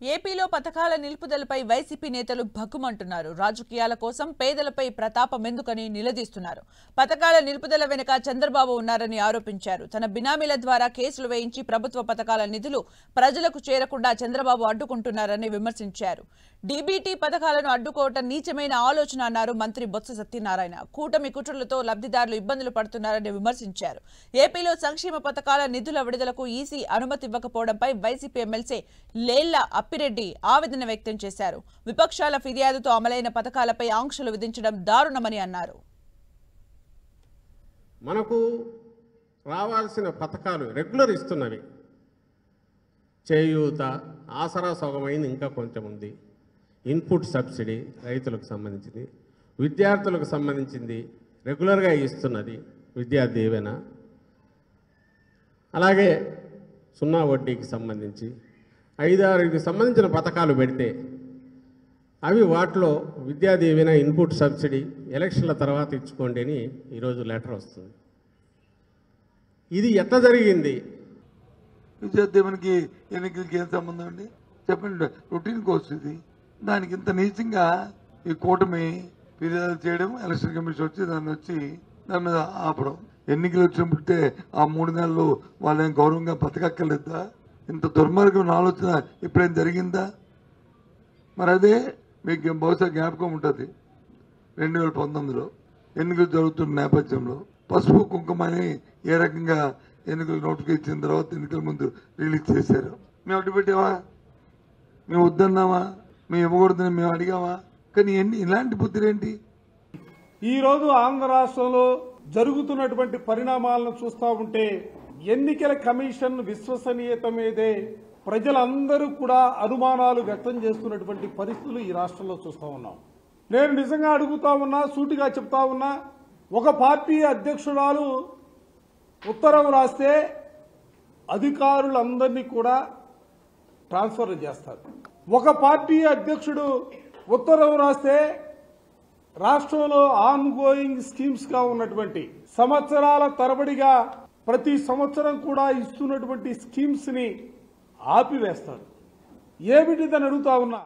ఏపీలో పథకాల నిలుపుదలపై వైసీపీ నేతలు భగ్గుమంటున్నారు. రాజకీయాల కోసం పేదలపై ప్రతాపం ఎందుకని నిలదీస్తున్నారు. పథకాల నిలుపుదల వెనుక చంద్రబాబు ఉన్నారని ఆరోపించారు. తన బినామీల ద్వారా కేసులు వేయించి ప్రభుత్వ పథకాల నిధులు ప్రజలకు చేరకుండా చంద్రబాబు అడ్డుకుంటున్నారని విమర్శించారు. డీబీటీ పథకాలను అడ్డుకోవటం నీచమైన ఆలోచన అన్నారు మంత్రి బొత్స సత్యనారాయణ. కూటమి కుట్రలతో లబ్ధిదారులు ఇబ్బందులు పడుతున్నారని విమర్శించారు. ఏపీలో సంక్షేమ పథకాల నిధుల విడుదలకు ఈసీ అనుమతి ఇవ్వకపోవడంపై వైసీపీ ఎమ్మెల్సీ లేళ్ల అప్పిరెడ్డి ఆవేదన వ్యక్తం చేశారు. విపక్షాల ఫిర్యాదుతో అమలైన పథకాలపై ఆంక్షలు విధించడం దారుణమని అన్నారు. మనకు రావాల్సిన పథకాలు రెగ్యులర్ ఇస్తున్నవి. చేయూత, ఆసరా సౌకర్యం ఇంకా కొంచెం ఉంది. ఇన్పుట్ సబ్సిడీ రైతులకు సంబంధించింది, విద్యార్థులకు సంబంధించింది రెగ్యులర్గా ఇస్తున్నది విద్యా దీవెన. అలాగే సున్నా వడ్డీకి సంబంధించి 5-6కి సంబంధించిన పథకాలు పెడితే అవి వాటిలో విద్యా దీవెన, ఇన్పుట్ సబ్సిడీ ఎలక్షన్ల తర్వాత ఇచ్చుకోండి అని ఈరోజు లెటర్ వస్తుంది. ఇది ఎట్లా జరిగింది? విద్యా దీవెనకి ఎన్నికలకి ఏం సంబంధం అండి? చెప్పండి. రొటీన్ కోర్స్ ఇది. దానికి ఇంత నీచంగా ఈ కూటమి ఫిర్యాదు చేయడం, ఎలక్షన్ కమిషన్ వచ్చి దాని మీద ఆపడం. ఎన్నికలు వచ్చినప్పుడే ఆ 3 నెలలు వాళ్ళేం గౌరవంగా బతకక్కర్లేదా? ఇంత దుర్మార్గం ఆలోచన ఎప్పుడైనా జరిగిందా? మరి అదే మీకు బహుశా జ్ఞాపకం ఉంటుంది. 2019లో ఎన్నికలు జరుగుతున్న నేపథ్యంలో పసుపు కుంకుమని ఏ రకంగా ఎన్నికలు నోటిఫికేషన్ ఇచ్చిన తర్వాత ఎన్నికల ముందు రిలీజ్ చేశారు. మేము అడ్డు పెట్టామా? మేము వద్దన్నామా? మేము ఇవ్వకూడదని మేము అడిగామా? కానీ ఇలాంటి బుద్ధిరేంటి? ఈరోజు ఆంధ్ర రాష్ట్రంలో జరుగుతున్నటువంటి పరిణామాలను చూస్తూ ఉంటే ఎన్నికల కమిషన్ విశ్వసనీయత మీదే ప్రజలందరూ కూడా అనుమానాలు వ్యక్తం చేస్తున్నటువంటి పరిస్థితులు ఈ రాష్ట్రంలో చూస్తూ ఉన్నాం. నేను నిజంగా అడుగుతా ఉన్నా, సూటిగా చెప్తా ఉన్నా, ఒక పార్టీ అధ్యక్షురాలు ఉత్తరం రాస్తే అధికారులందరినీ కూడా ట్రాన్స్ఫర్ చేస్తారు. ఒక పార్టీ అధ్యక్షుడు ఉత్తరం రాస్తే రాష్ట్రంలో ఆన్ గోయింగ్ స్కీమ్స్ గా ఉన్నటువంటి సంవత్సరాల తరబడిగా ప్రతి సంవత్సరం కూడా ఇస్తున్నటువంటి స్కీమ్స్ ని ఆపివేస్తారు. ఏమిటిదని అడుగుతా ఉన్నా.